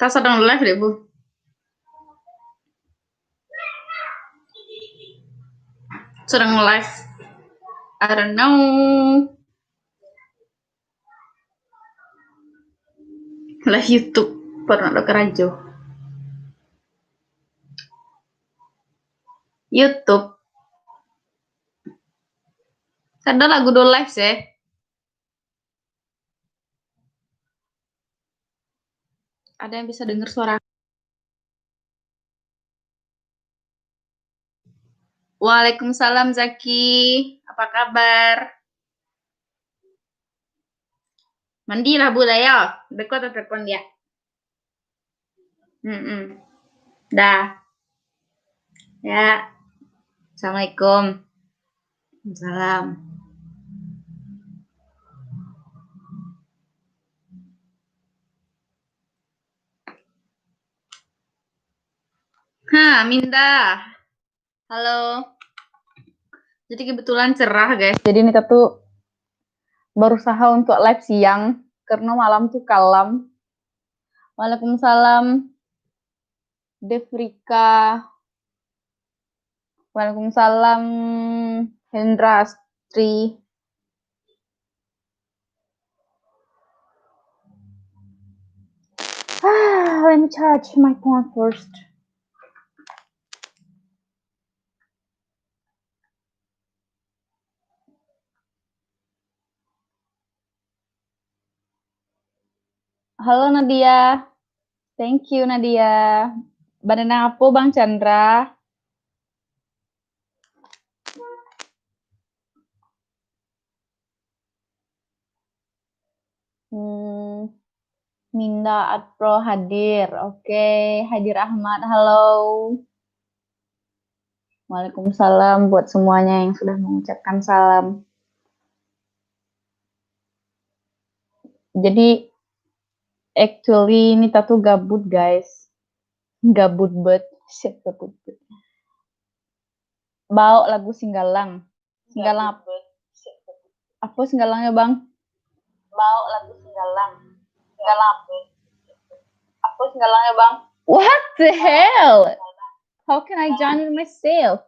Kita sedang live deh, Bu. Sedang live. I don't know. Live YouTube. Pernah lo kerajo. YouTube. Ada lagu do live sih. Ada yang bisa dengar suara. Waalaikumsalam Zaki. Apa kabar? Mandilah Bu ya. Dekot atau telepon dia. Dah. Ya. Assalamualaikum. Salam. Minda. Halo. Jadi kebetulan cerah guys. Jadi Nita tuh berusaha untuk live siang karena malam tuh kalam. Waalaikumsalam Devrika. Waalaikumsalam Hendra Astri. Let me charge my phone first. Halo Nadia. Thank you Nadia. Banana apa Bang Chandra? Minda Atpro hadir. Oke, hadir Ahmad. Halo. Waalaikumsalam buat semuanya yang sudah mengucapkan salam. Jadi actually Nita tuh gabut guys. Gabut bet. Shit, gabut bet. Bau lagu Singgalang. Singgalang apa? Apa Singgalangnya Bang? Bau lagu Singgalang. Singgalang apa? Apa Singgalangnya Bang? What the hell? How can I join it myself?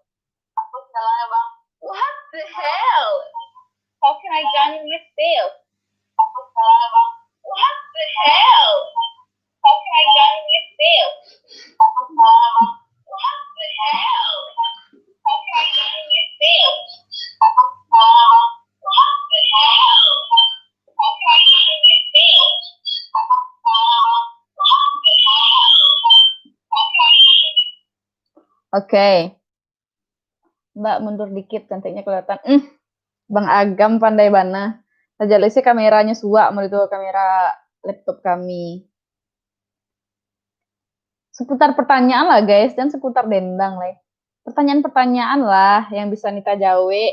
Apa Singgalangnya Bang? What the hell? How can I join it myself? Apa Singgalangnya Bang? What the hell? How can I join it myself? Apa Singgalangnya Bang? What the hell? How can I join it myself? Apa Singgalangnya Bang? What the hell? How can I join it myself? Apa Singgalangnya Bang? What the hell? How can I join it? Oke. Mbak mundur dikit cantiknya kelihatan. Bang Agam pandai bana. Saja lesi kameranya suak mau itu kamera laptop kami. Seputar pertanyaan lah guys, dan seputar dendang lah. Pertanyaan-pertanyaan lah yang bisa Nita jawe.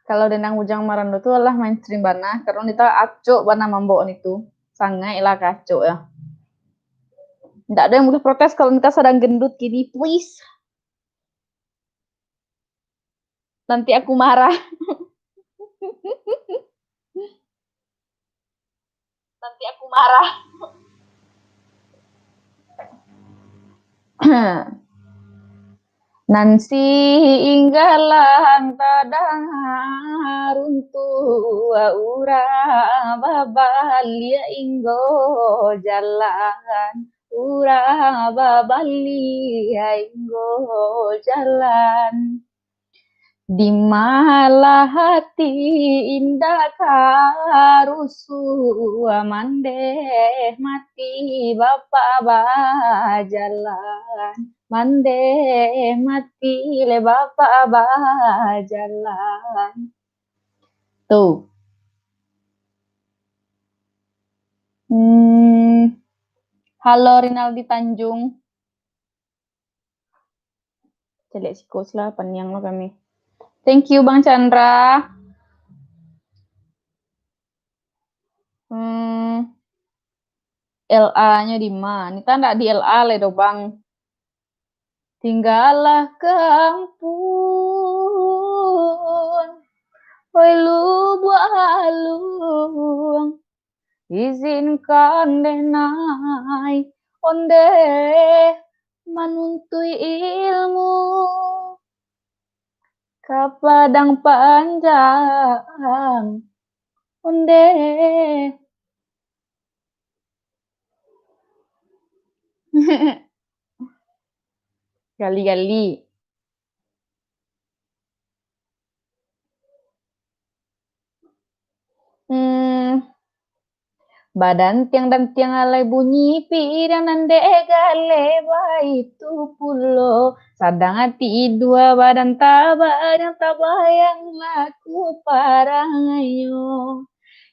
Kalau dendang bujang marando itu adalah mainstream bana, karena Nita acuk bana membawa itu. Sangai lah kacuk ya. Tidak ada yang boleh protes kalau Nita sedang gendut gini, please. Nanti aku marah. Nanti aku marah. Nansi inggalang tadang haruntu ura babalia inggo jalan ura babalia inggo jalan di malah hati indah karusu mandeh mati bapak jalan mandeh mati le bapak jalan tuh. Halo Rinaldi Tanjung. Celek si coach lah panyang lo kami. Thank you Bang Chandra. LA-nya di mana? Nita ndak di LA le do bang. Tinggallah kampung, oi lubuk halung, izinkan denai onde manuntui ilmu ke padang panjang onde. Gali-gali. Badan tiang dan tiang alai bunyi pirang nande gale itu pulo sadang hati dua badan tabayang laku parangayo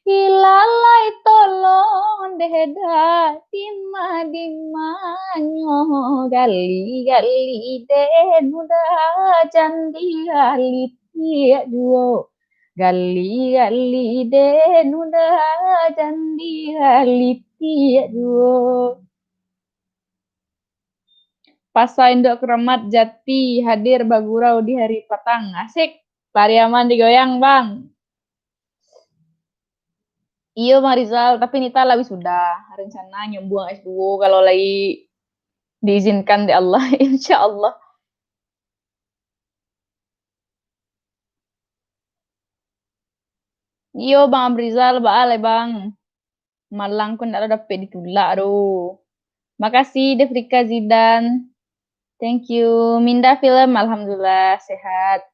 ilalai tolong deda dimanyo gali gali den udah candi gali tiak duo gali gali den udah candi gali tiak duo. Pasca Indok Keramat Jati hadir bagurau di hari petang. Asik. Pariaman digoyang, Bang. Iya, Bang Rizal. Tapi Nita lebih sudah. Rencana nyembuang S2 kalau lagi diizinkan di Allah. Insya Allah. Iya, Bang Rizal. Baalai, Bang. Malang pun tidak dapat ditulak, aduh. Makasih, Defrika Zidan. Thank you. Minda Film, Alhamdulillah. Sehat.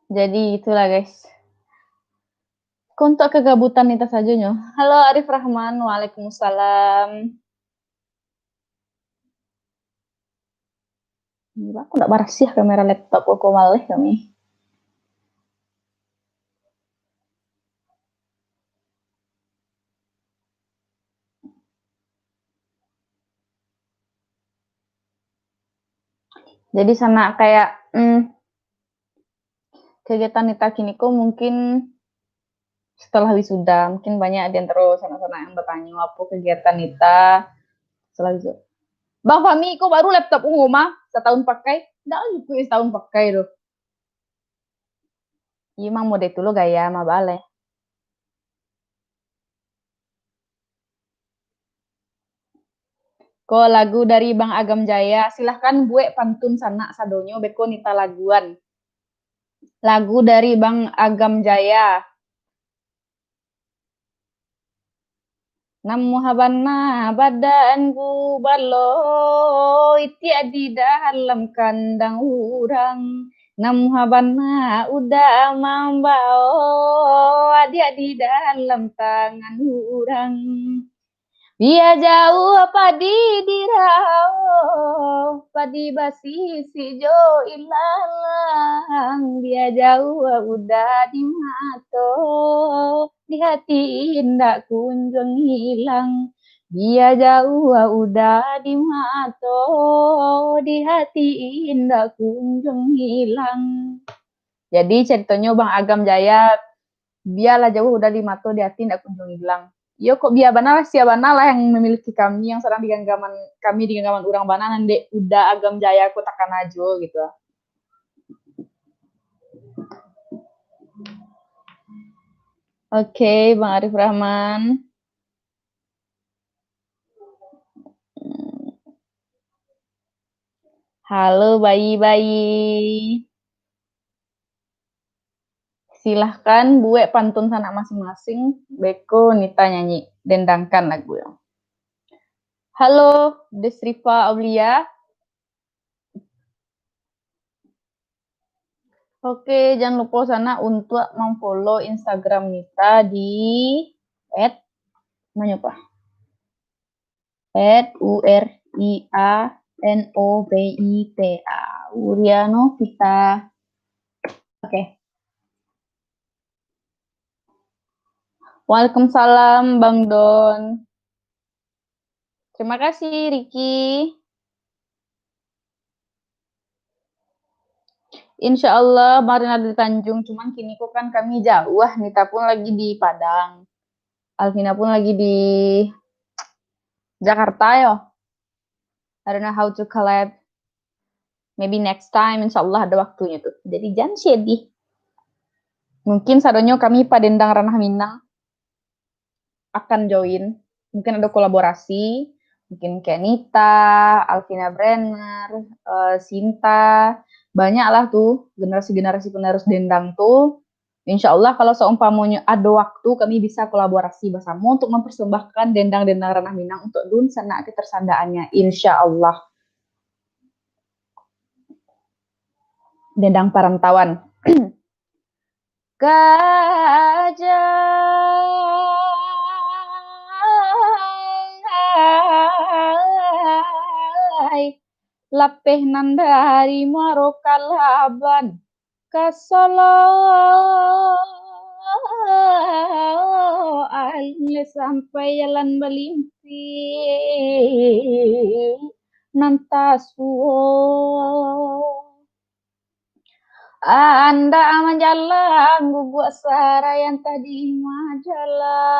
Jadi itulah guys. Untuk kegabutan Nita saja nyo. Halo Arif Rahman, waalaikumsalam. Aku nggak bersih kamera laptop aku malih kami. Jadi sana kayak kegiatan Nita kini kok mungkin setelah wisuda mungkin banyak ada yang terus sana-sana yang bertanya apa kegiatan Nita setelah wisuda. Bang Fami, kok baru laptop mah setahun pakai? Nggak juga setahun pakai loh. Iya emang mode itu lo gaya mah bale. Kok lagu dari Bang Agam Jaya, silahkan buat pantun sana sadonyo beko Nita laguan. Lagu dari Bang Agam Jaya. Namuhabana badanku balo itia di dalam kandang urang. Namuhabana udah mambao dia di dalam tangan urang. Dia jauh padi dirau, padi basi si jo ilalang. Dia jauh udah di mato, di hati indah kunjung hilang. Dia jauh udah di mato, di hati indah kunjung hilang. Jadi ceritanya Bang Agam Jaya, biarlah jauh udah di mato, di hati indah kunjung hilang. Yo kok biar bana siapa bana lah yang memiliki kami yang sedang di genggaman kami di genggaman urang bana nanti udah Agam Jaya aku takkan aja gitu. Oke, Bang Arif Rahman. Halo bayi-bayi. Silahkan buat pantun sana masing-masing. Beko Nita nyanyi dendangkan lagu ya. Halo Desriva Aulia. Oke, jangan lupa sana untuk memfollow Instagram Nita di @ mana pak? @URIANOBITA Urianovita. Oke. Waalaikumsalam Bang Don. Terima kasih Riki. Insya Allah kemarin ada di Tanjung, cuman kini kok kan kami jauh. Nita pun lagi di Padang. Alvina pun lagi di Jakarta ya. I don't know how to collab. Maybe next time, insya Allah ada waktunya tuh. Jadi jangan sedih. Mungkin sadonyo kami Padendang Ranah Minang akan join. Mungkin ada kolaborasi. Mungkin kayak Nita, Alvina Brenner, Sinta. Banyak lah tuh generasi-generasi penerus dendang tuh. Insya Allah kalau seumpamanya ada waktu kami bisa kolaborasi bersama untuk mempersembahkan dendang-dendang Ranah Minang untuk Dun Sana ketersandaannya. Insya Allah. Dendang Parantauan. Gajah lapeh nandari marokalaban kasolo akhirnya sampai jalan melimpi nantasuo anda majalah guguk sara yang tadi majalah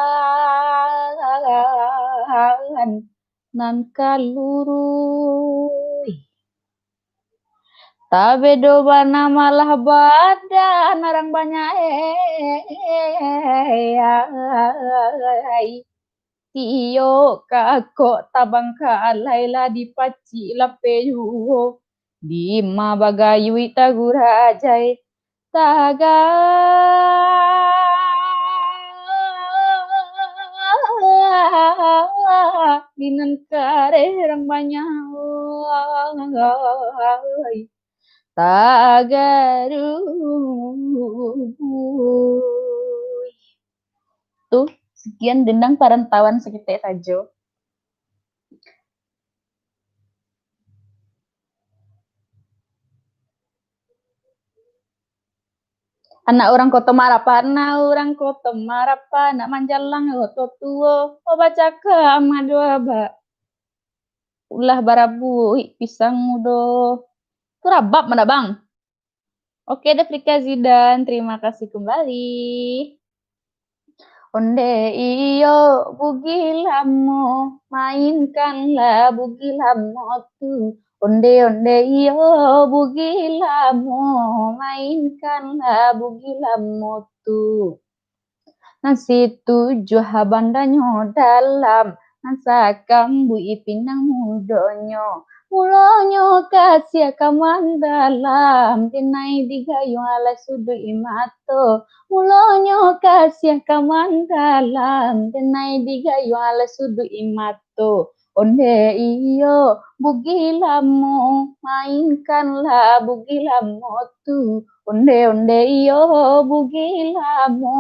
nan kalurui tabedo bana malah badan orang banyak tiyo kako tabang kalaila dipaci lapeyu di ma bagayui tagurajai taga dinan kare orang banyak tagaru tuh sekian dendang Parantauan sekitar saja. Anak orang kota Marapa, anak Manjalang, oto tuo, baca ke amadua ba, ulah barabu, pisang mudo, turabab mana bang? Oke, Afrika Zidan, terima kasih kembali. Onde iyo bugilamu, mainkanlah bugilamu tuh. Onde iyo bugilamu, mainkanlah bugilamu tuh. Nasi tujuh habandanyo dalam, nasakam bu ipinang mudonyo. Mulonyo kasih kaman dalam, tinai digayo ala sudu imato. Mulonyo kasih kaman dalam, tinai digayo ala sudu imato. Onde iyo bugilamu, mainkanlah bugilamu tuh. Onde iyo bugilamu,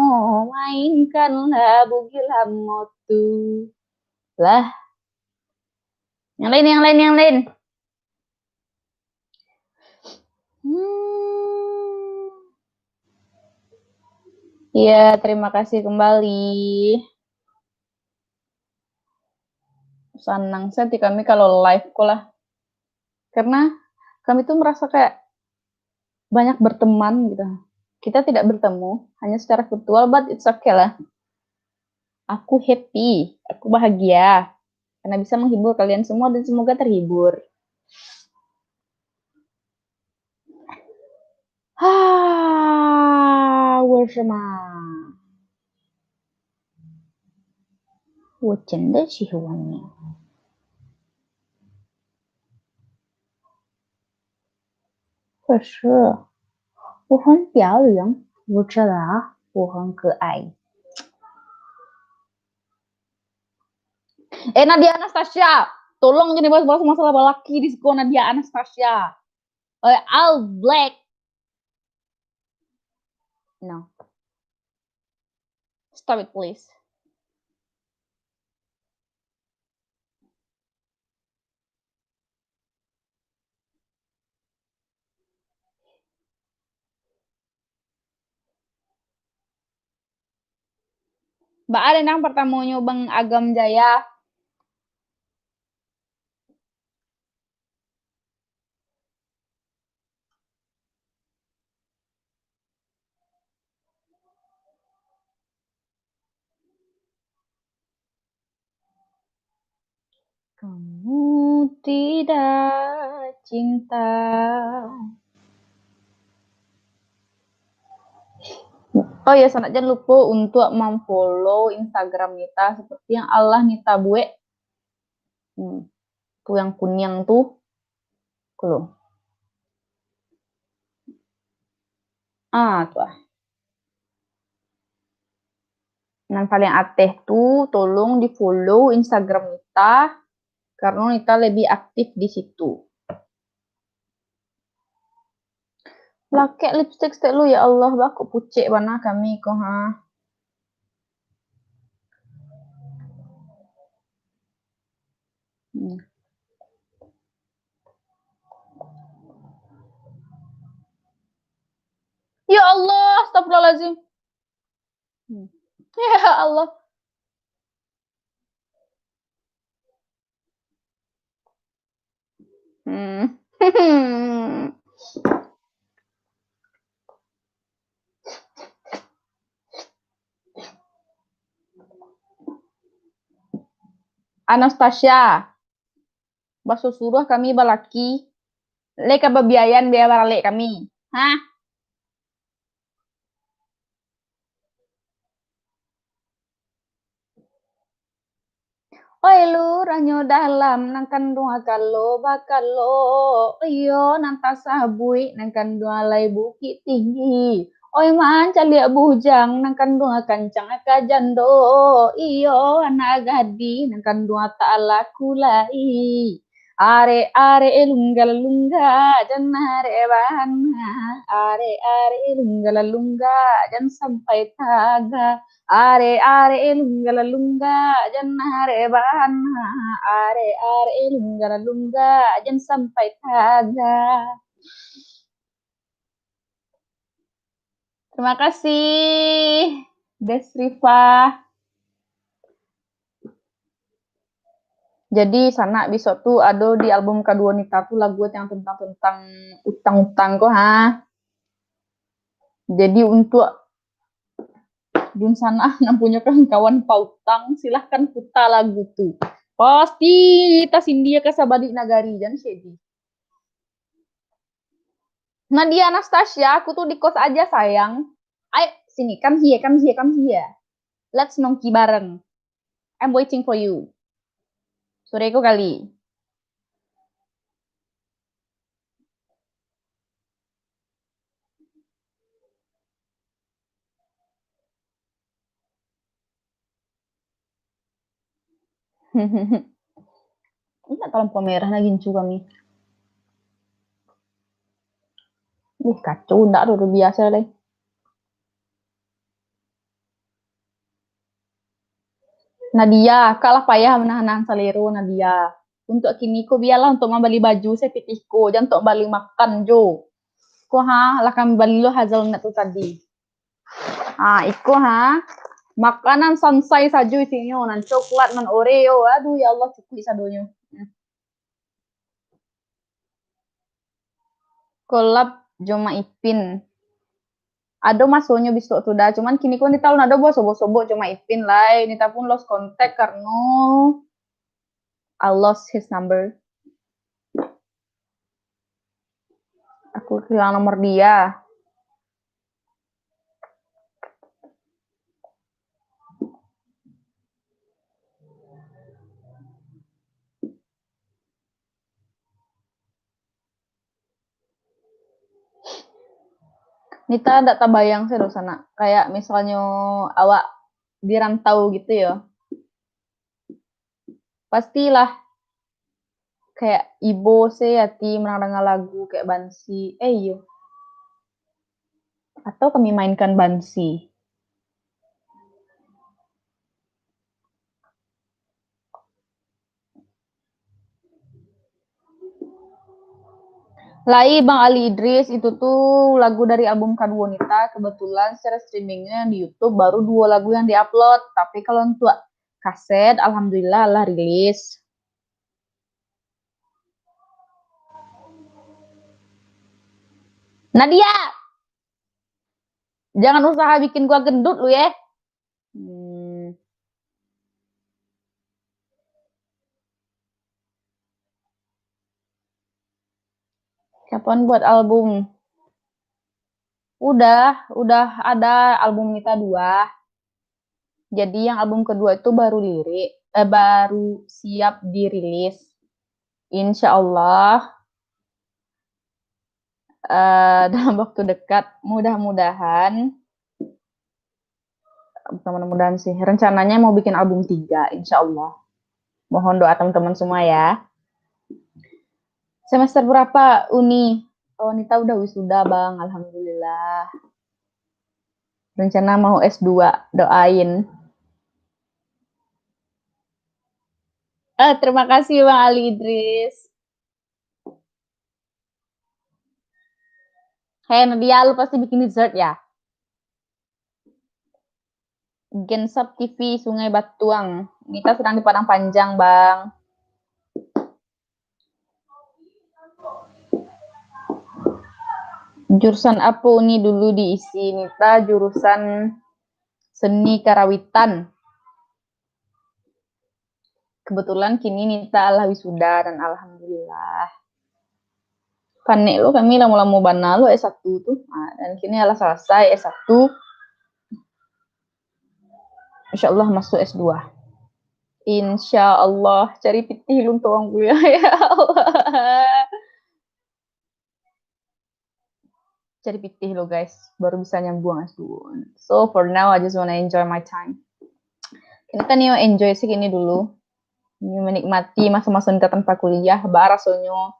mainkanlah bugilamu tuh. Lah, yang lain. Iya, terima kasih kembali. Senang sih kami kalau live kok lah. Karena kami tuh merasa kayak banyak berteman gitu. Kita tidak bertemu, hanya secara virtual, but it's okay lah. Aku happy, aku bahagia. Karena bisa menghibur kalian semua dan semoga terhibur. 为什么？我真的喜欢你。可是我很漂亮，我知道我很可爱。Nadia Anastasia, tolong jangan bahas masalah laki di sekolah Nadia Anastasia. All black. No. Stop it, please. Mbak ada nang pertamunya Bang Agam Jaya. Kamu tidak cinta. Oh ya, Sana jangan lupa untuk memfollow Instagram Nita seperti yang Allah Nita Bue. Tuh yang kuning tuh. Tuh. Tuh. Yang paling ateh tuh tolong di follow Instagram Nita karena Nita lebih aktif di situ. Pakai lipstick lu ya Allah, baku pucet mana kami kok ha. Ya Allah, astagfirullahaladzim. Ya Allah. Anastasia, baso suruh kami balaki. Lek kebabiayan biaya balik kami. Hah? Oi lu ranyo dalam nang kandung akalo bakalo. Iyo nanta sabui nang kandung alai bukit tinggi. Oi man cali bujang nang kandung kancang akajando. Iyo anak gadi nang kandung ala kulai. Are lunggal lungga dan are bana. Are lunggal lungga dan sampai taga. Are lungga lungga jan are bana. Are lungga lungga jan sampai taga. Terima kasih Desriva. Jadi Sana besok tuh ada di album kedua Nita tuh lagu yang tentang utang-utang kok ha. Jadi untuk di sana yang punya kawan pautang silahkan putar lagu tuh. Pasti kita sindia ke sabadi nagari jangan sedih. Nadia Anastasia, aku tuh di kos aja sayang. Ayo sini, come here. Let's nongki bareng. I'm waiting for you. Soreko kali. Enggak kalau pemerah lagi juga kami. Kacau, enggak udah biasa deh. Nadia, kalah payah menahan saliru Nadia. Untuk kini ko biarlah untuk membeli baju saya pitihku, jangan untuk beli makan jo. Ko ha, lah kami beli lo hazelnut tuh tadi. Iko ha. Makanan sansai saja isinya, nan coklat, nan oreo. Aduh ya Allah cukup sadonya. Kolab Joma Ipin. Ada masuknya besok tuh dah. Cuman kini kan di tahun ada buat sobo-sobo Joma Ipin lah. Ini pun lost contact karena I lost his number. Aku kehilangan nomor dia. Nita tidak terbayang sih di sana. Kayak misalnya awak di rantau gitu ya. Pastilah kayak ibo sih hati mendengar lagu kayak Bansi. Yo. Atau kami mainkan Bansi. Lai Bang Ali Idris itu tuh lagu dari album Kadu Wanita. Kebetulan secara streamingnya di YouTube baru 2 lagu yang diupload. Tapi kalau untuk kaset, alhamdulillah lah rilis. Nadia, jangan usaha bikin gua gendut lu ya. Kapan buat album? Udah ada album Nita 2. Jadi yang album kedua itu baru siap dirilis. Insya Allah dalam waktu dekat, mudah-mudahan sih. Rencananya mau bikin album 3, insya Allah. Mohon doa teman-teman semua ya. Semester berapa Uni? Oh, Nita udah wisuda, Bang. Alhamdulillah. Rencana mau S2, doain. Terima kasih Bang Ali Idris. Hey Nadia, lu pasti bikin dessert ya? Gensap TV Sungai Batuang. Nita sedang di Padang Panjang, Bang. Jurusan apa Uni dulu diisi? Nita jurusan Seni Karawitan. Kebetulan kini Nita Allah wisuda dan alhamdulillah. Panik lo kami lama-lama bana lo S1 tuh. Nah, dan kini Allah selesai S1. Insya Allah masuk S2. Insya Allah cari pitih lu untuk orang kuliah ya Allah. Cari pitih lo guys, baru bisa nyambung S2. So for now I just wanna enjoy my time. Kita nih enjoy sih gini dulu. Ini menikmati masa-masa kita tanpa kuliah, rasanya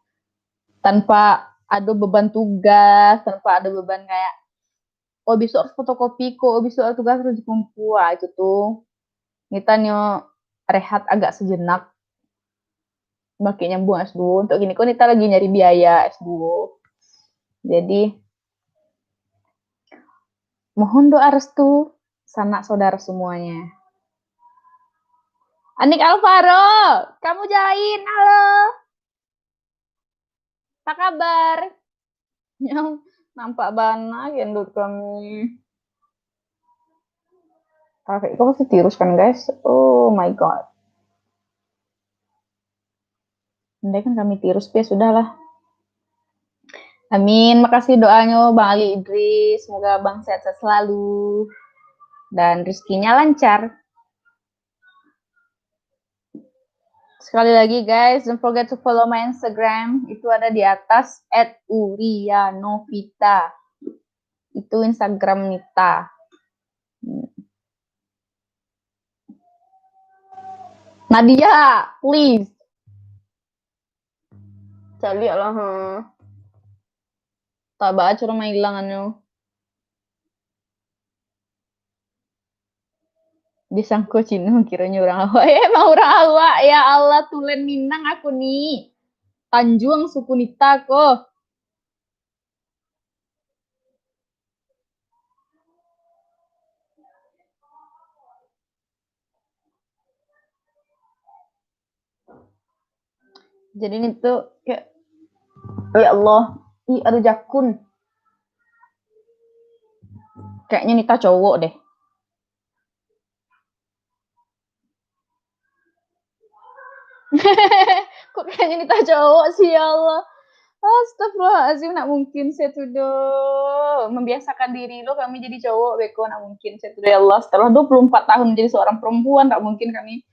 tanpa ada beban tugas, tanpa ada beban kayak oh besok harus fotokopi kok, oh besok harus tugas harus dikumpul. Itu tuh kita nih rehat agak sejenak. Makin nyambung S2. Untuk gini kok kita lagi nyari biaya S2. Jadi mohon doa restu sanak saudara semuanya. Anik Alvaro, kamu join, halo. Apa kabar? Yang nampak bana gendut kami. Kakek kok masih tirus kan guys? Oh my god. Andai kan kami tirus ya sudahlah. Amin. Makasih doanya Bang Ali Idris. Semoga Bang sehat-sehat selalu dan rezekinya lancar. Sekali lagi guys, don't forget to follow my Instagram. Itu ada di atas @urianovita. Itu Instagram Nita. Nadia, please. Cali lah. Tak baca rumah hilangannya. Disangko Cina kiranya orang Awak. Emang orang Awak. Ya Allah, tulen Minang aku nih. Tanjung suku Nita kok. Jadi ini tuh kayak ya Allah, ada jakun. Kayaknya Nita cowok deh. Kok kayaknya Nita cowok sih ya Allah. Astagfirullahaladzim, nak mungkin saya tuh membiasakan diri lo kami jadi cowok beko, nak mungkin saya tuh ya Allah setelah 24 tahun menjadi seorang perempuan tak mungkin kami.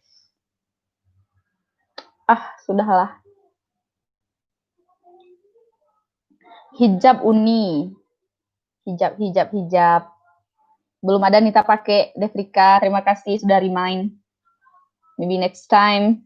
Sudahlah. Hijab Uni. Hijab. Belum ada Nita pakai Devrika. Terima kasih sudah remind. Maybe next time.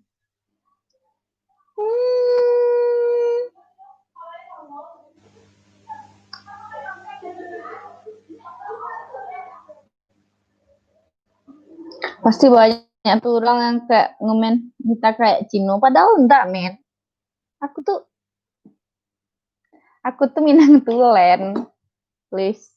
Pasti banyak tuh orang yang kayak ngemen Nita kayak Cino. Padahal enggak, men. Aku tuh Minang tulen. Please.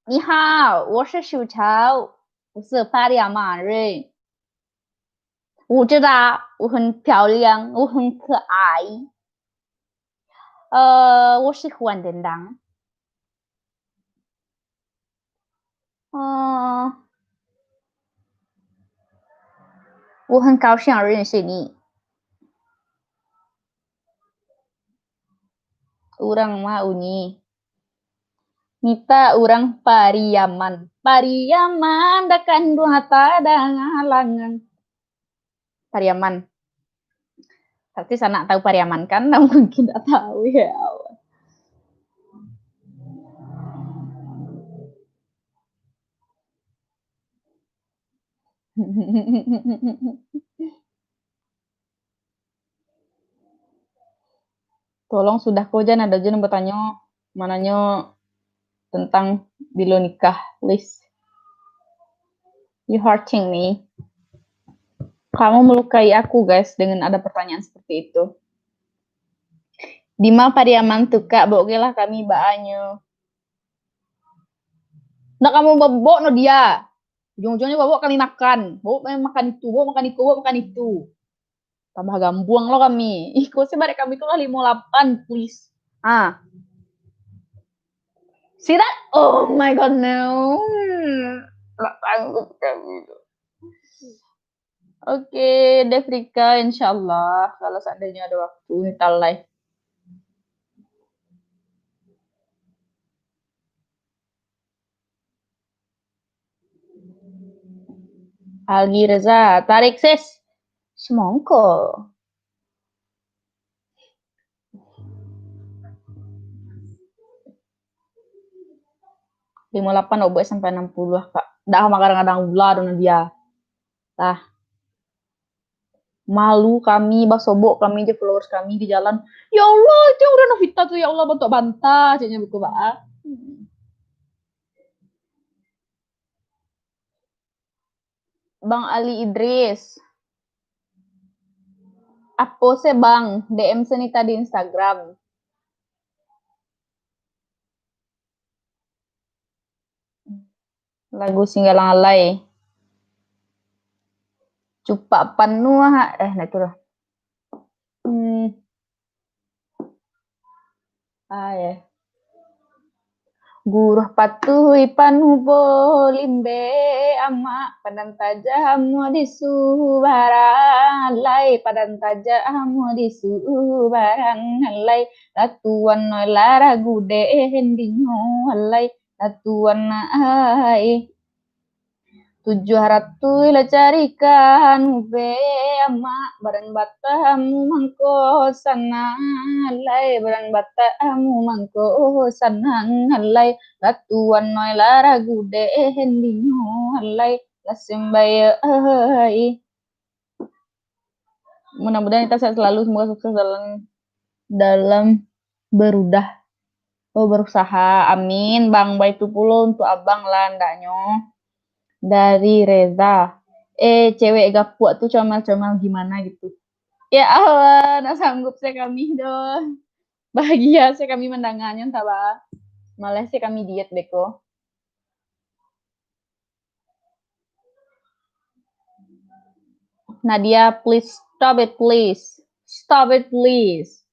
你好，我是薯条，我是巴利亚马人。我知道我很漂亮，我很可爱。我喜欢叮当。我很高兴认识你。Urang mah Uni. Nita urang Pariaman. Pariaman dakan dua hata halangan. Pariaman. Pasti sana tahu Pariaman kan? Nah, mungkin tidak tahu ya. Tolong sudah kau jangan ada jen bertanya mananya tentang bilo nikah, please. You hurting me. Kamu melukai aku, guys, dengan ada pertanyaan seperti itu. Dima Pariaman tuh kak, lah kami baanyo. Nah kamu bawa no dia. Ujung-ujungnya bawa kami makan. Bawa makan itu, bawa makan itu, bawa makan itu. Tambah gambuang lo kami. Ih, kok sih balik kami tuh lah 58, please. Ah. See that? Oh my god, no. Gak sanggup kami. Oke, Devrika, insyaallah kalau seandainya ada waktu kita live. Algi Reza, tarik sis. Semongko. 58 obo sampai 60 kak. Dah kadang-kadang ulah dengan dia. Tah. Malu kami, basobok kami aja followers kami di jalan. Ya Allah, itu yang udah Novita tuh ya Allah bentuk bantah, caknya buku ba. Bang Ali Idris. Apa sih Bang? DM seni tadi Instagram. Lagu Singgalang Alay. Cupak penuh nah itu lah. Ya. Guruh patuhi panubo limbe ama padan tajamu di subarang lai padan tajamu di subarang lai latuan lara gude hendinyo lai latuan ai 700 la carikan be ama barang batamu mangko sanalai barang batamu mangko sanalai latuan noy lara gude hendinyo alai lasembaya ai. Mudah-mudahan kita sehat selalu, semoga sukses dalam berusaha. Amin. Bang baik pulo untuk abang lah ndaknya. Dari Reza. Cewek gapuak tuh comel-comel gimana gitu. Ya Allah, nak sanggup saya kami doh. Bahagia saya kami mendengarnya entah malah sih kami diet beko. Nadia, please stop it, please. Stop it, please.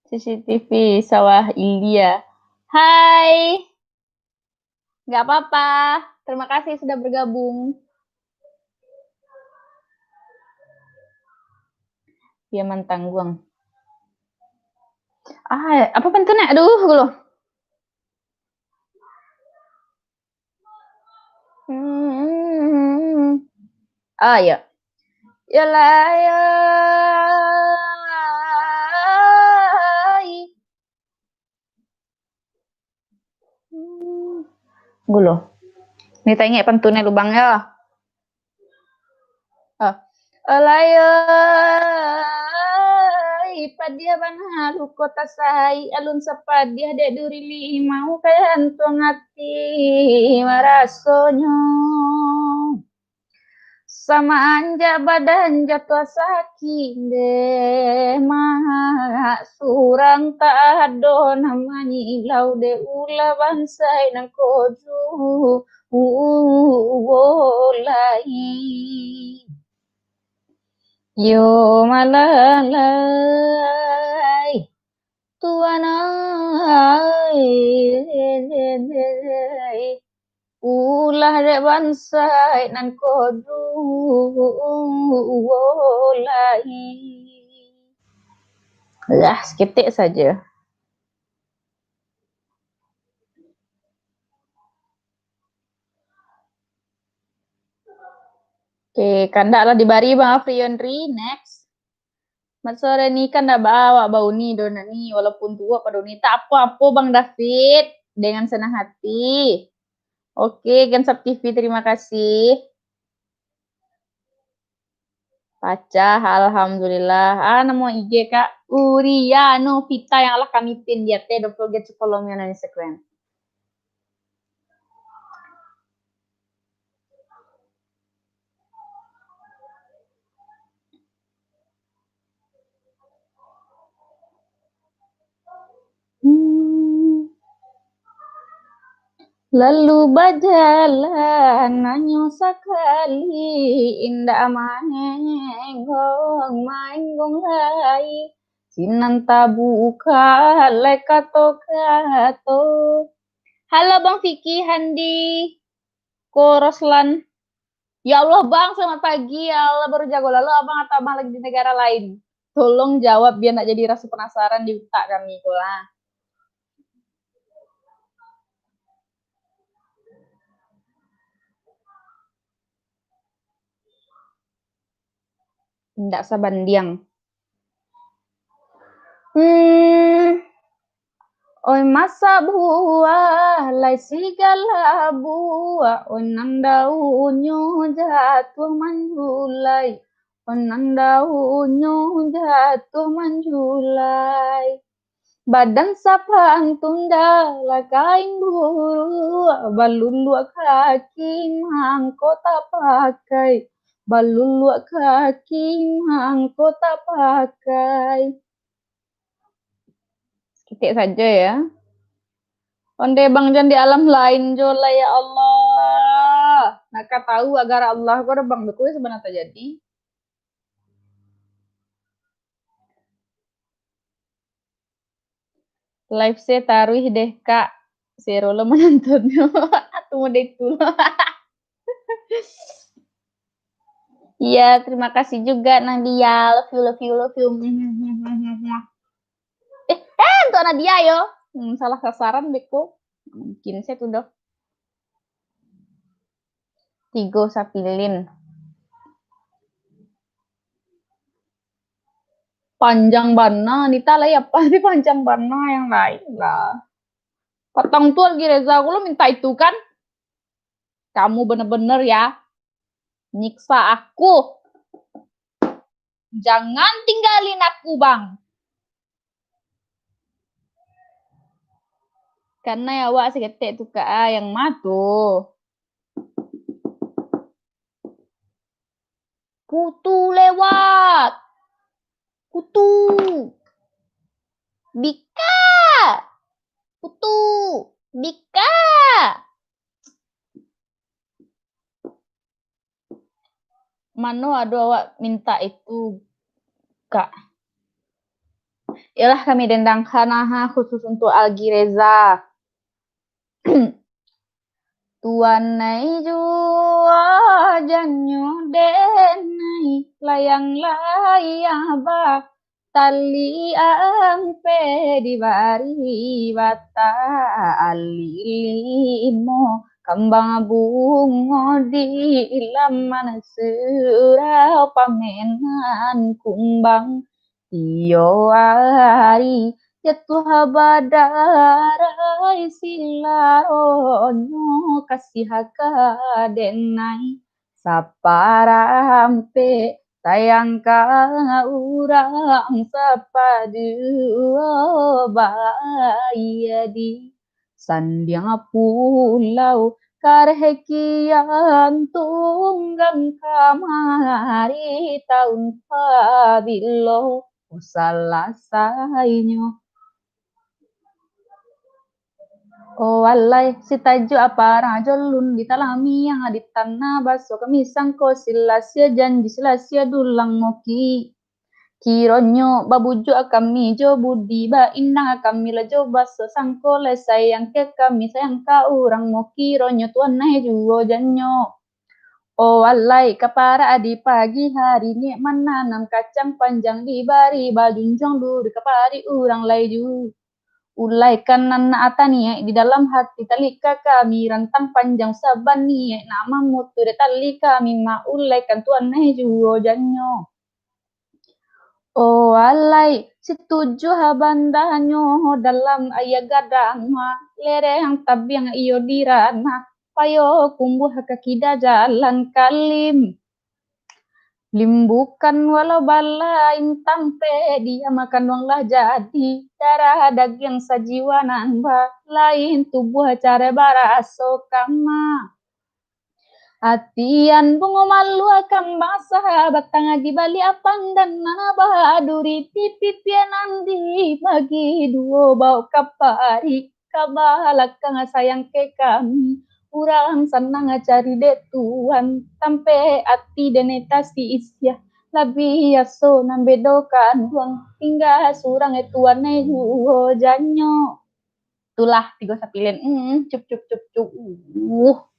CCTV Sawah Ilya. Hai. Nggak apa-apa. Terima kasih sudah bergabung. Ya Mantangguang. Apa pentingnya? Aduh, gue loh. Ya. Yalah ya. Gue loh. Ini tanya pentunnya lubang ya. Alayai padia banalu kota sai alun sapadia de duri mau kayan tuangati marasonyo sama anja badan jatuh sakit de mah surang tak ado namanya ilau de ula bansai nang koju wolai yo malalai tuanai ulah dek bansai nan kodu wolai. Ya, seketik saja. Oke, kandak lah dibari Bang Afriandri. Next. Mat sore ni kan dah bawa bau ni donat ni walaupun tua pada ni tak apa-apa Bang David dengan senang hati. Oke, Gensap TV terima kasih. Pacah, alhamdulillah. Nama IG Kak Uriano Vita yang lah kami pin dia teh. Don't forget to follow me on Instagram. Lalu berjalan hanya sekali indah manengong manggong lai sinan tabuka lekato kato. Halo Bang Vicky Handi Koroslan. Ya Allah Bang, selamat pagi. Ya Allah, baru jago lalu Abang atau Abang lagi di negara lain? Tolong jawab biar nak jadi rasa penasaran di otak kami lah. Tidak sabandiang. Oi masa buah, lai segala buah, oi nang daunnya jatuh menjulai, oi nang daunnya jatuh menjulai. Badan sapang tunda lah kain buru, balulu kaki mangkota pakai, balulu kaki mangkota pakai. Titik saja ya. Onde Bang Jan di alam lain jola ya Allah. Naka tahu agar Allah kau Bang beku sebenarnya jadi. Live saya taruh deh Kak. Serolo menontonnya. Atau mau itu. Iya, terima kasih juga Nadia. Love you, love you, love you. Untuk Nadia yo. Salah sasaran beku. Mungkin saya tuh dok. Tigo Sapilin. Panjang bana, Nita lah ya apa sih panjang bana yang lain lah. Potong tuh lagi Reza, aku lo minta itu kan? Kamu bener-bener ya nyiksa aku. Jangan tinggalin aku Bang. Karena ya wak seketek tuh Kak yang matu. Putu lewat. Putu. Bika. Putu. Bika. Mano ada awak minta itu Kak. Yalah kami dendangkan khusus untuk Algi Reza. Tuan nai jua janyo denai layang layaba tali ampe di bari bata alilimo kambang bungo di laman surau pamenan kumbang iyo ari jatuh badarai silaronyo kasih denai saparampe sayang ka urang sapadua bayadi sandiang pulau karhekian tunggang kamari tahun pabilo salah sainyo. Oh alay, si tajo apa rajo lun di talami yang adit tanah baso kami sangko silasya janji silasya dulang moki. Kironyo babujo kami jo budi ba indang kami la jo baso sangko le sayang ke kami sayang ka urang mo kironyo tuan nahe juo janyo. Oh alai kapara adi pagi hari ni menanam kacang panjang di bari bajunjong duri kapari urang lai ju. Ulai kanan atani di dalam hati talika kami rantang panjang sabani nama mutu de talika kami ma ulai kan tuan nahe juo janyo. Oh alai setuju habandanyo dalam ayagadang lereng tabiang iyo dirana payo kumbuh kakida jalan kalim limbukan walau balain tampe dia makan wanglah jadi darah daging sajiwa namba lain tubuh cara baraso kama Atian bungo malu akan basah batang di bali apang dan nana bahaduri tipi nanti bagi duo bau kapari kabalakang sayang ke kami urang senang cari de tuan sampai ati denetasi isya labi yaso nambedokan uang tinggal surang tuan juo janyo itulah tiga sapilin cup cup cup cup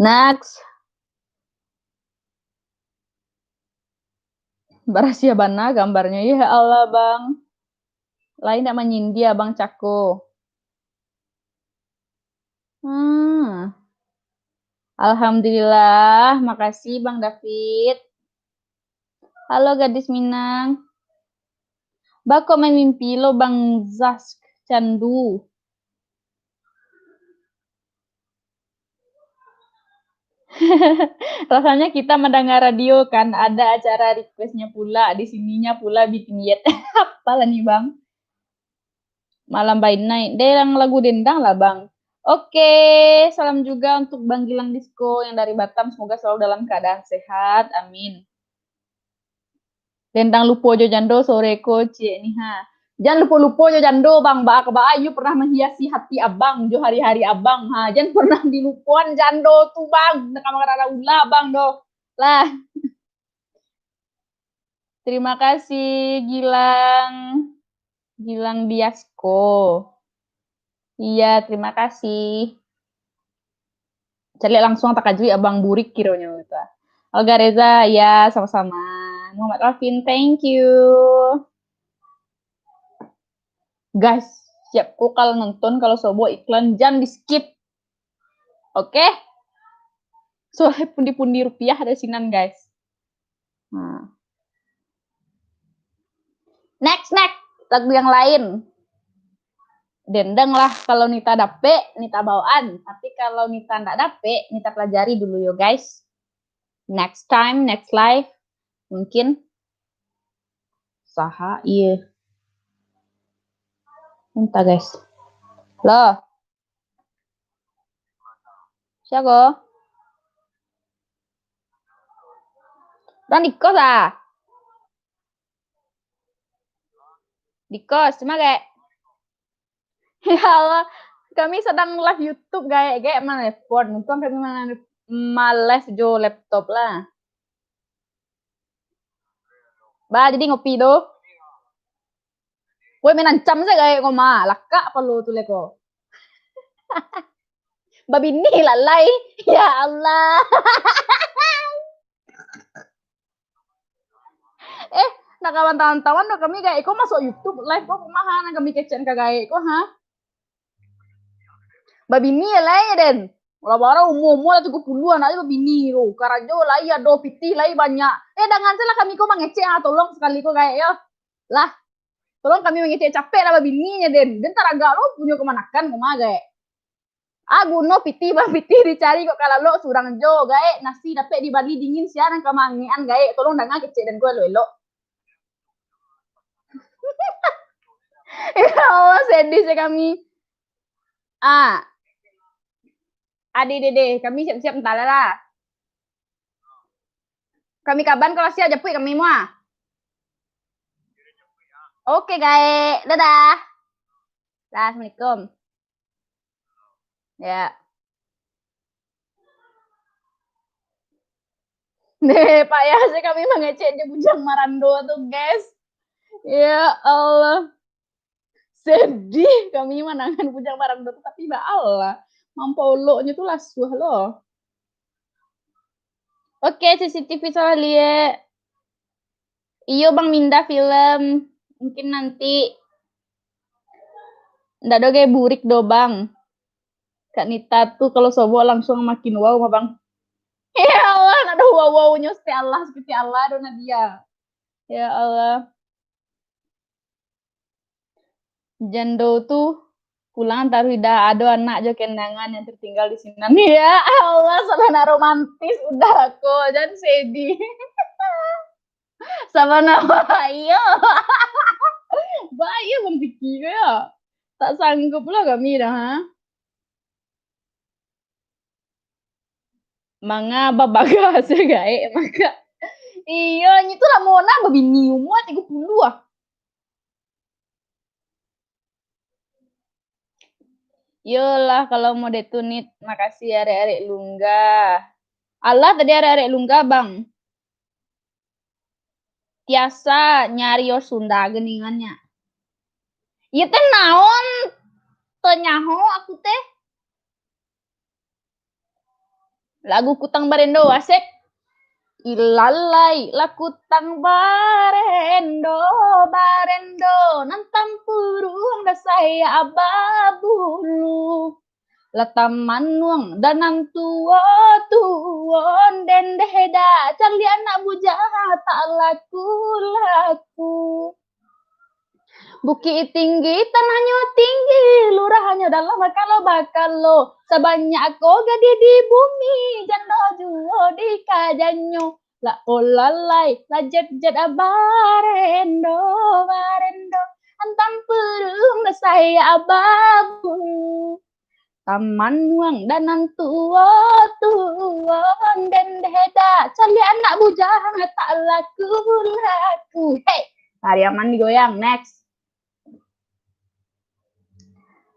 Next. Barasia bana gambarnya. Ya Allah bang. Lain nak menyindia bang Cako. Alhamdulillah. Makasih bang David. Halo gadis Minang. Bako memimpi lo bang Zask Candu. Rasanya kita mendengar radio kan, ada acara requestnya pula, di sininya pula bikin yet. Apalah nih bang? Malam by night, yang lagu dendang lah bang. Oke, salam juga untuk Bang Gilang Disco yang dari Batam, semoga selalu dalam keadaan sehat, amin. Dendang lupo jo jando sore ko cie nih ha. Jangan lupa-lupa jo jando bang, Ayu pernah menghiasi hati abang jo hari-hari abang ha. Jangan pernah dilupuan jando tuh bang, kamar ada ulah bang do. Lah. Terima kasih Gilang Diasko. Iya, terima kasih. Cari langsung tak kajui abang burik kironya gitu. Olga Reza, ya sama-sama. Muhammad Rafin, thank you. Guys, siap kok kalau nonton, kalau sobo iklan, jangan di skip. Oke? Okay? Soalnya pundi-pundi rupiah ada sinan, guys. Nah. Next. Lagu yang lain. Dendeng lah kalau Nita dapet, Nita bawaan. Tapi kalau Nita nggak dapet, Nita pelajari dulu yo guys. Next time, next live. Mungkin. Saha, iya. Entah guys. Loh. Siapa? Dan di kos ah. Di kos, cuma kayak. Ya Allah, kami sedang live YouTube kayak mana phone. Untung kami males jo laptop lah. Ba jadi ngopi do. Woi menancam saya kayak koma, laka perlu tuh leko. Babi ni lalai. Ya Allah. Nak kawan-kawan do kami kayak kok masuk YouTube live kok kumaha kami kecen kagak kok ha. Babi ni lalai den. Wala-wala umum-umum lah 30-an aja babini lo. Karajo lah iya do piti lah banyak. Dengan salah kami kok mengecek tolong sekali kok kayak ya. Lah. Tolong kami mengecek capek lah babininya den. Den agak lo punya kemanakan kumaha kayak. Guno piti bang piti dicari kok kalau lo surang jo gae nasi dapet di Bali dingin siaran kemangian gae tolong dengar kecek dan gue lo elok. Ya Allah sedih sih kami. Dede kami siap-siap entar lah. Kami kaban kalau siap jepui kami semua. Oke gae, dadah. Assalamualaikum. Ya. Nih, Pak ya, sih kami mengecek di Bujang Marando tuh, guys. Ya Allah. Sedih kami menangan Bujang Marando tuh, tapi ya Allah. Mampoloknya tuh lasuh loh. Oke, CCTV salah lihat. Iyo Bang Minda film. Mungkin nanti. Nggak ada kayak burik do Bang. Kak Nita tuh kalau sobo langsung makin wow mah Bang. Ya Allah, ada wow-wownya seperti Allah dona dia. Ya Allah. Jando tuh pulang taruh dah ada anak aja kenangan yang tertinggal di sini. Ya Allah, sama romantis udah aku dan sedih. Sama nama iya. Bahaya Bang Vicky ya. Tak sanggup lah kami dah. Ha? Manga babaga segae maka. Iya, itu lah mau nambah bini umur 30 ah. Yolah kalau mau detunit, makasih arek-arek Lungga. Allah tadi arek-arek Lungga Bang. Tiasa nyari yo Sunda geningannya. Iya teh naon? Tenyaho aku teh. Lagu Kutang Barendo asik. Ilalai lakutang barendo barendo nantam purung da saya ababulu latamanwang danan tuo tuon den deheda cari anak bujang tak laku laku Bukit tinggi, tanahnya tinggi, lurahannya dalam bakalo sebanyak aku gadi di bumi, janda juo di kajanyo, la olalai, la jet abarendo, barendo, antam perung saya ababu, taman wang danan tuon den deheda, cari anak bujang tak laku, hey, Ariaman digoyang, next.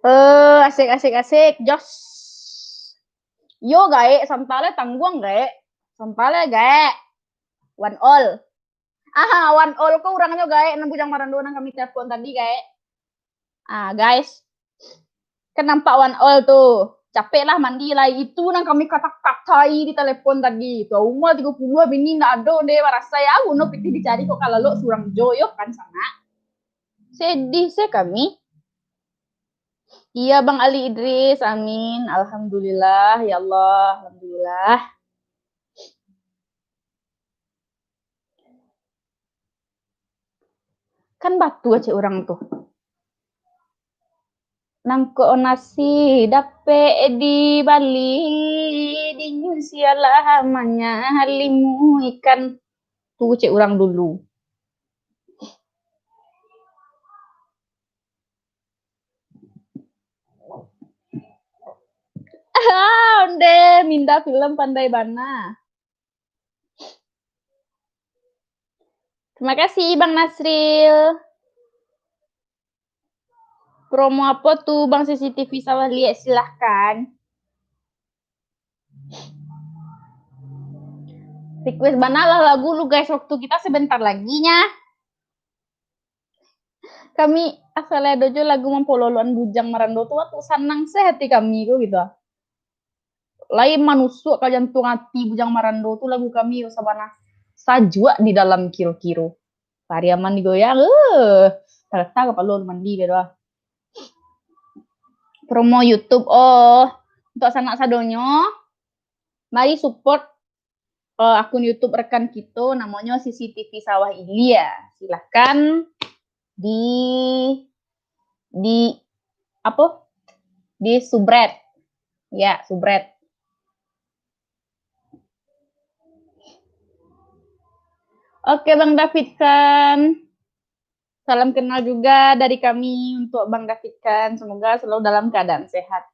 Asik. Jos. Yo gae, sampale tangguang gae. Sampale gae. One all. One all ko orangnya gae nang Bujang Marando nang kami telepon tadi gae. Guys. Kan nampak one all tuh. Capek lah mandi lah itu nang kami kata-katai di telepon tadi. Tuh umur 30 bini ndak ada deh rasa ya uno piti dicari kok kalau lo surang joyo kan sana. Sedih sih kami. Iya Bang Ali Idris, amin. Alhamdulillah, ya Allah, alhamdulillah. Kan batu aja orang tuh. Nangko nasi dape di Bali, di Nyusialah namanya halimu ikan. Tuh cek orang dulu. Onde minda film Pandai Bana. Terima kasih Bang Nasril. Promo apa tuh Bang CCTV salah lihat silahkan. Request Bana lah lagu lu guys waktu kita sebentar lagi nya. Kami asal dojo lagu Mampololoan Bujang Marando tuh waktu senang sehati kami gitu. Lain manusuk ka jantung hati Bujang Marando tuh lagu kami sabana sajua di dalam kiro-kiro. Pariaman digoyang, ternyata kapalon mandi gitu. Promo YouTube, untuk sanak sadonyo, mari support akun YouTube rekan kita, namanya CCTV Sawah Ilia. Silahkan di apa? Di subred. Ya, subred. Oke Bang David kan. Salam kenal juga dari kami untuk Bang David kan. Semoga selalu dalam keadaan sehat.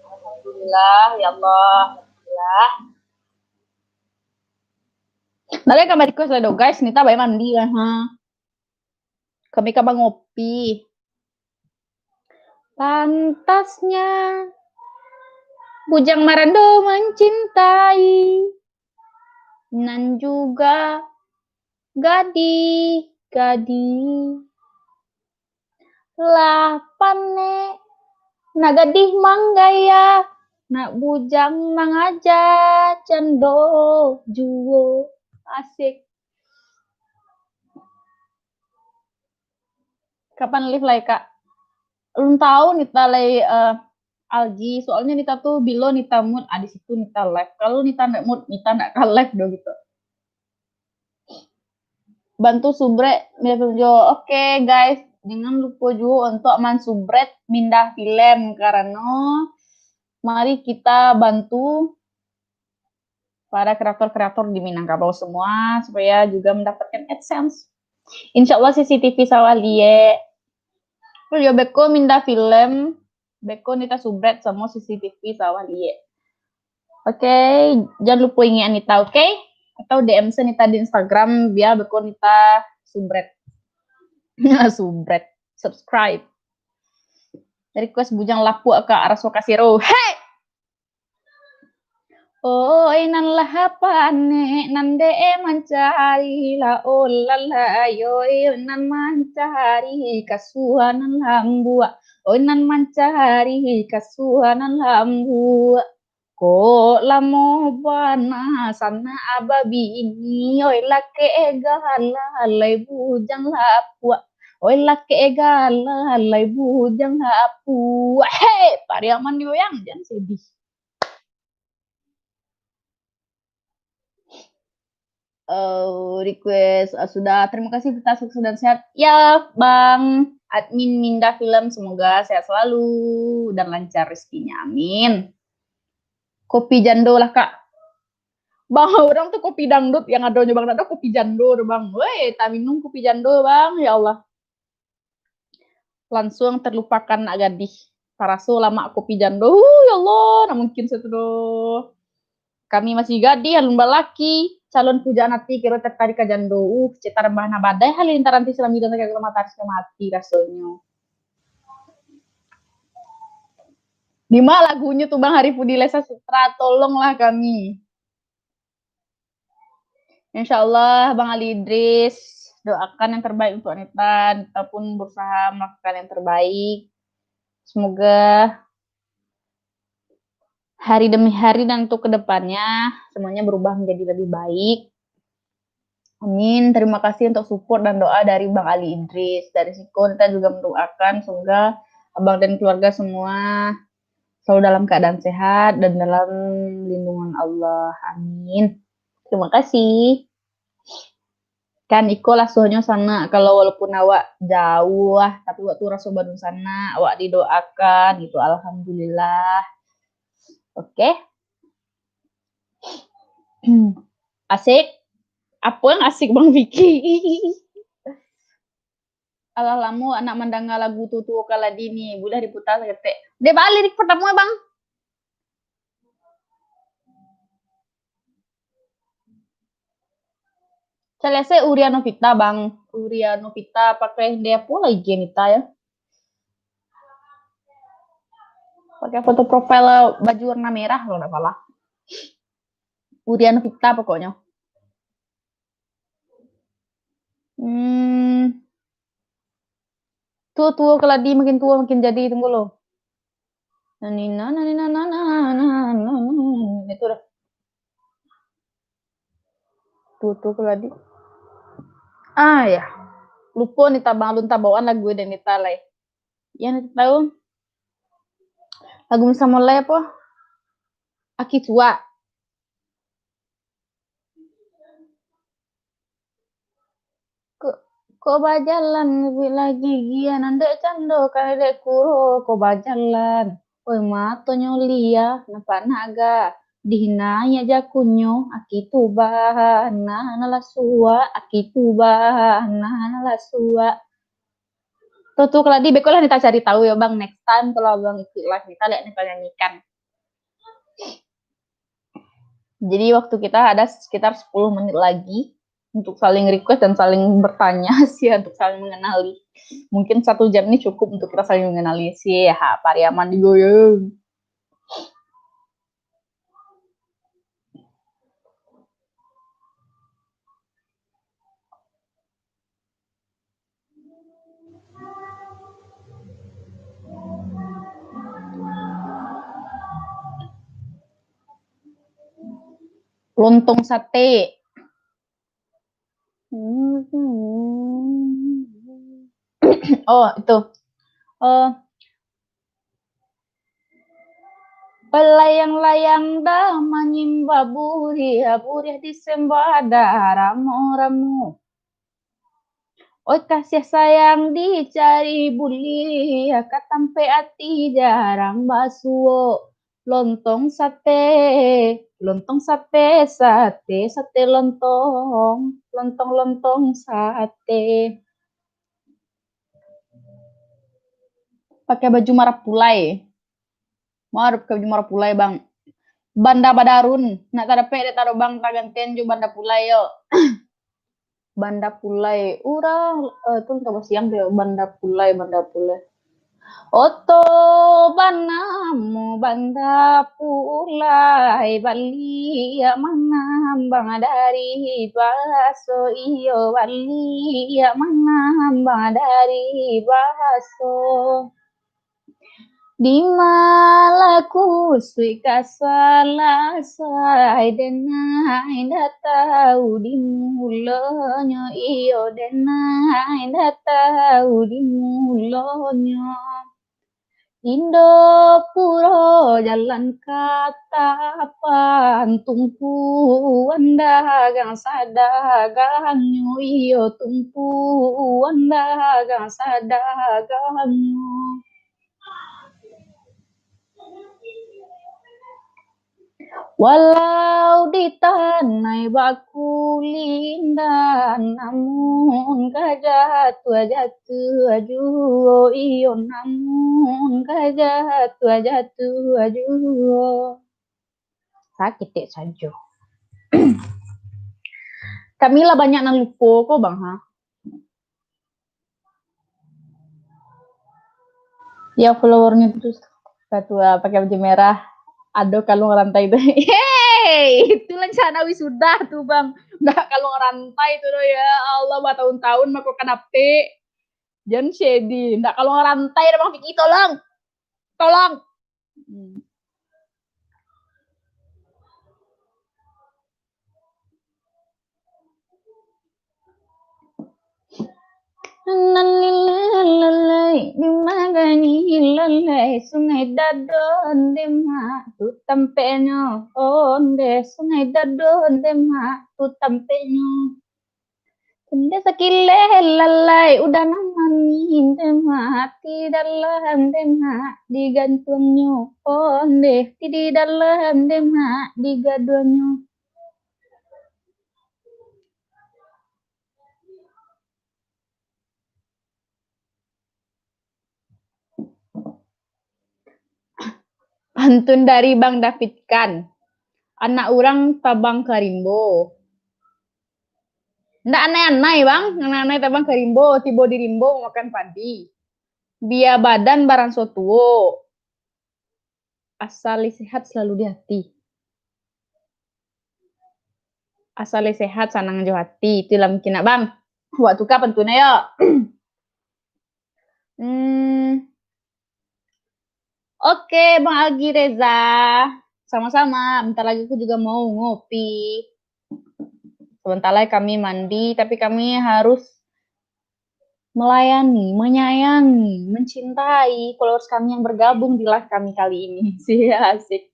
Alhamdulillah, ya Allah. Alhamdulillah. Nalai kamar request lah guys, Nita bayi mandi lah. Kami kabang ngopi. Pantasnya bujang marando mencintai, nan juga gadih-gadih. Lapane nagadih manggaya, nak bujang mangaja cendo juwo. Asik. Kapan live lagi, Kak? Belum tahu Nita lagi Algi, soalnya Nita tuh bilo Nita mood, di situ Nita live. Kalau Nita nggak mood, Nita nggak akan live dong gitu. Bantu subre oke guys, jangan lupa juga untuk mansubret mindah film karena mari kita bantu para kreator-kreator di Minangkabau semua supaya juga mendapatkan AdSense. Insya Allah CCTV sawalie. Ya beko mindah film, beko nita subret semua CCTV sawalie. Oke, jangan lupa ini Anita, oke? Atau DM Nita di Instagram biar beko nita subret. Subret, subscribe. Request bujang lapu ke Araso Kasiro. Hey! Oi nan lahapane nan de mencari la olala yoi nan mencari kasuanan lambua oi nan mencari kasuanan lambua ko lamo bana sana ababi ini oi lake egala lai bujang lapua oi lake egala lai bujang lapua. Hei pariaman yoyang jangan sedih. Request sudah. Terima kasih kita sukses dan sehat ya Bang admin Minda Film, semoga sehat selalu dan lancar rezekinya, amin. Kopi jando lah Kak Bang, orang tuh kopi dangdut yang ada Bang, ada kopi jando Bang, weh tak minum kopi jando Bang, ya Allah langsung terlupakan gadih paraso lama kopi jando, ya Allah nah mungkin setelah kami masih gadih lumba laki calon pujaan hati kira tertarik ke jando cetar bahana badai hal lintaran ti selami dan kayak mataris ke mati rasanya. Dima lagunya tuh Bang Hari Pudi Lesa Sutra, tolonglah kami. Insya Allah Bang Ali Idris doakan yang terbaik untuk Anita. Anita pun berusaha melakukan yang terbaik. Semoga hari demi hari dan untuk kedepannya semuanya berubah menjadi lebih baik. Amin. Terima kasih untuk support dan doa dari Bang Ali Idris. Dari Siko kita juga mendoakan semoga Abang dan keluarga semua selalu dalam keadaan sehat dan dalam lindungan Allah. Amin. Terima kasih. Kan Iko lasuhnya sana, kalau walaupun awak jauh tapi waktu rasa Bandung sana, awak didoakan gitu. Alhamdulillah. Oke. Asik. Apa yang asik Bang Vicky? Alah lamu anak mendengar lagu tutu kala dini, boleh diputar ketek. Dia balik pertama Bang. Selesai Uriano Vita Bang. Uriano Vita pakai dia pula IG Nita ya. Pakai foto profil baju warna merah kalau nggak salah. Uriano Vita pokoknya. Tua keladi makin tua makin jadi, tunggu lo. Nanina itu udah. Tua keladi. Ya. Lupa nih tabang alun tabawaan lagu dan Nita lay. Ya Nita tahu. Lagu bisa mulai apa? Aki tua. Ko bajalan lagi gian andek cando kadek kuro ko bajalan. Oi matonyo lia napa naga dihinanya jakunyo akitu bahana nalasua akitu bahana nalasua. Tuh kalau di bekolah kita cari tahu ya Bang, next time kalau Bang ikut live kita lihat nih nyanyikan. Jadi waktu kita ada sekitar 10 menit lagi untuk saling request dan saling bertanya sih, untuk saling mengenali. Mungkin 1 jam ini cukup untuk kita saling mengenali sih. Pariaman digoyang. Lontong sate. Oh, itu. Pelayang-layang dah menyimba burih, burih disembah ramu-ramu. Oi kasih sayang dicari buli, katampe ati jarang basuo. Lontong sate, sate lontong, lontong sate. Pakai baju marapulai. Mau pakai baju marapulai bang. Banda Badarun, nak tada pede taro bang tagantian ju banda pulai yo. Banda pulai, urang tuh kaba siang deh banda pulai. Oto banamu banda pulai balia mangambang dari baso iyo balia mangambang dari baso. Di malaku sui kasalasai denai datau di mulonyo iyo denai datau di mulonyo. Indo puro jalan katapan tumpuan dagang sadagangnya iyo tumpuan dagang sadagangnya. Walau di tanah baku lindan, namun kajatu ajuo iyo, namun kajatu ajuo. Sakit dek saja. Kamila banyak nalupo kok bang ha. Ya followernya terus katua pakai baju merah. Aduh kalung rantai itu. Yeay, itu rencana wisuda tuh bang. Udah kalung rantai itu loh ya Allah, bertahun-tahun mah kok kenapa? Jangan shady. Nggak kalung rantai dah bang Vicky, tolong. Sungai dadon dema tu tampenyo onde sungai dadon dema tu tampenyo Tende sakile lalai udah namanin dema ti dalam dema digantungnya onde ti di dalam dema digaduannya. Pantun dari Bang David Kan. Anak orang tabang karimbo. Ndak aneh-aneh bang, aneh-aneh tabang karimbo, tibo di rimbo makan padi. Biar badan barang sotuo. Asal sehat selalu di hati. Asal sehat sanang jo hati. Itu lah mungkin bang. Waktu kapan tuh ya? Oke, Bang Algi Reza. Sama-sama. Bentar lagi aku juga mau ngopi. Sebentar lagi kami mandi, tapi kami harus melayani, menyayangi, mencintai followers kami yang bergabung di live kami kali ini. Sih asik.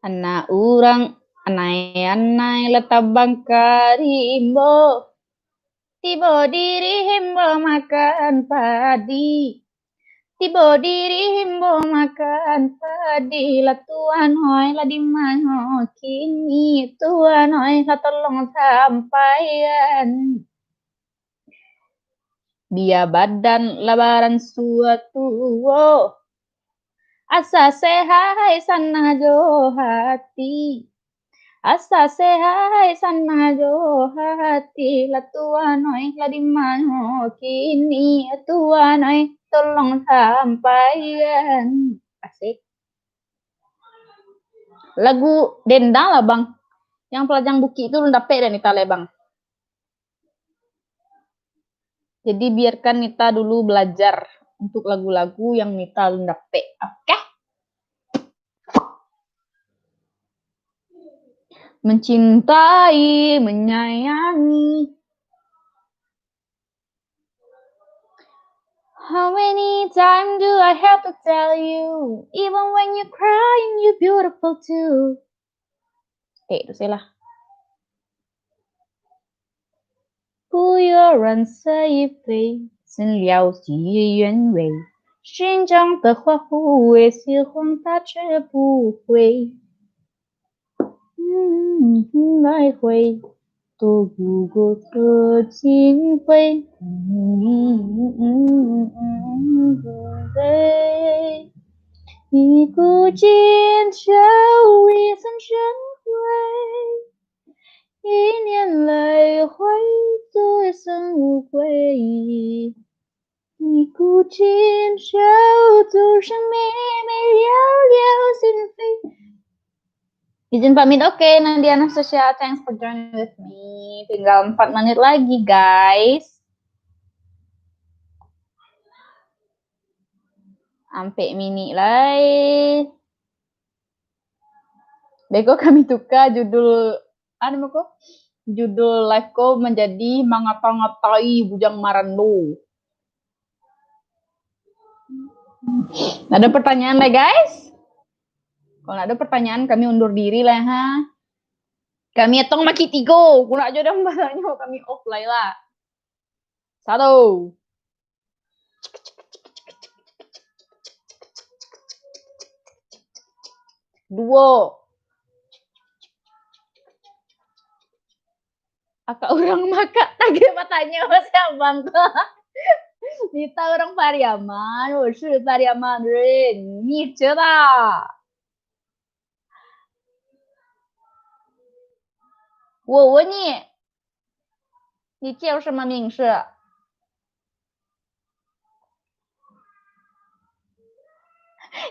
Anak orang, anai-anai letabang karimbo. Tibo diri himbo makan padi. Tibo diri himbo makan padi. Lah tuan hoi lah dimana kini. Tuan hoi lah tolong sampaikan. Dia badan lebaran suatu. Asa sehat sana jo hati. asa sehai sana jo hati la tua noi la di mana kini tua noi tolong sampaikan. Asik. Lagu Dendang lah bang, yang Pelajang Buki itu dapat dan Nita bang. Jadi biarkan Nita dulu belajar untuk lagu-lagu yang Nita dapat, oke? Mencintai, menyayangi. How many times do I have to tell you, even when you're crying, you're beautiful too. Itu sih lah. 不要让这一飞，曾了解原委。寻常的花枯萎，喜欢它却不会。来回躲不过这机会。一股劲就一层深灰，一年来回做一生无悔。一股劲就走上秘密遥遥心扉。Izin pamit, oke, Nadia Anastasia, thanks for joining with me. Tinggal 4 menit lagi, guys. Sampai mini lagi. Beko kami tukar judul, judul live ko menjadi mengata-ngatai Bujang Marando. Ada pertanyaan lah, guys? Kalau ada pertanyaan, kami undur diri lah, ha. Kami hitung maki 3. Kuna aja dah mbaknya, kami offline lah. 1. Dua. Akak orang makan tadi matanya siapa bang? Nita orang Pariaman, 我是 Pariaman人，你知道？我问你，你叫什么名字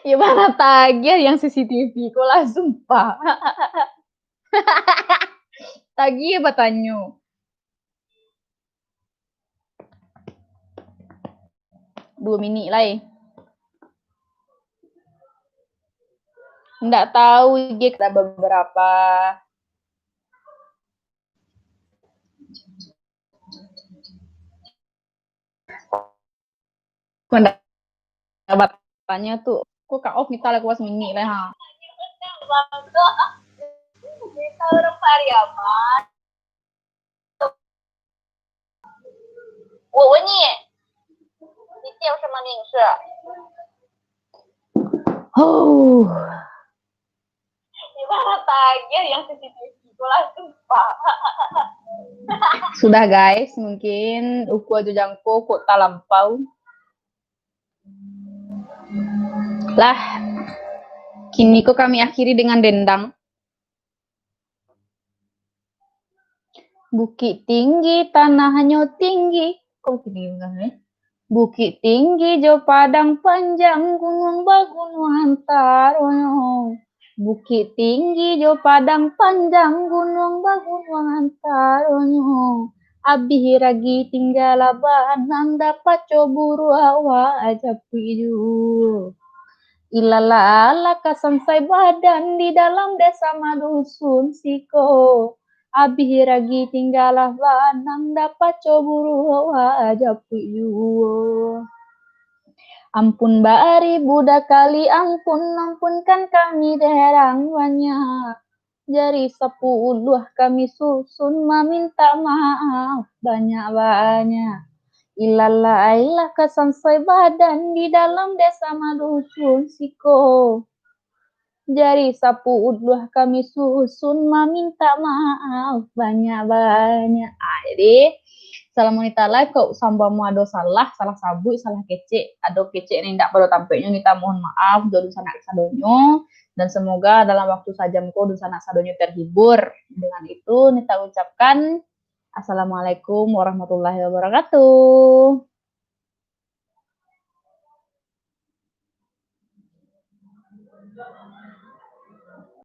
？Gimana tagih yang CCTV kok langsung pak? Tagih bertanya. Dua mini lah. Nggak tahu IG ada beberapa. Pendapatannya tuh, kok Kak Of kita lagi kuas mini lah ha. Kita orang Pariaman. 我问你，你叫什么名字？Oh. Gimana tagih yang CCTV kok langsung pak? Sudah guys, mungkin uku aja jangko kok tak lampau. Lah, kini kok kami akhiri dengan dendang. Bukit tinggi, tanahnya tinggi. Kok tinggi banget? Bukit tinggi, jauh padang panjang, gunung bagunung antarono. Bukit tinggi, jauh padang panjang, gunung bagunung antarono. Abih ragi tinggal abanan, dapat coburu awa aja pidu. Ilala kasansai badan di dalam desa madusun siko. Abih ragi tinggalah banang dapat coburu aja piyu. Ampun bari budak kali ampunkan kami derang banyak. Jari 10 kami susun meminta maaf banyak-banyak. Ilah kasansai badan di dalam desa madusun siko. Jari 10 kami susun meminta maaf banyak-banyak. Jadi salam wanita live kau sambamu ada salah sabut salah kece, ada kece ini ndak pada tampaknya kita mohon maaf dosa sanak sadonyo Dan semoga dalam waktu sajamku dusana sadonyo terhibur. Dengan itu Nita ucapkan Assalamualaikum warahmatullahi wabarakatuh.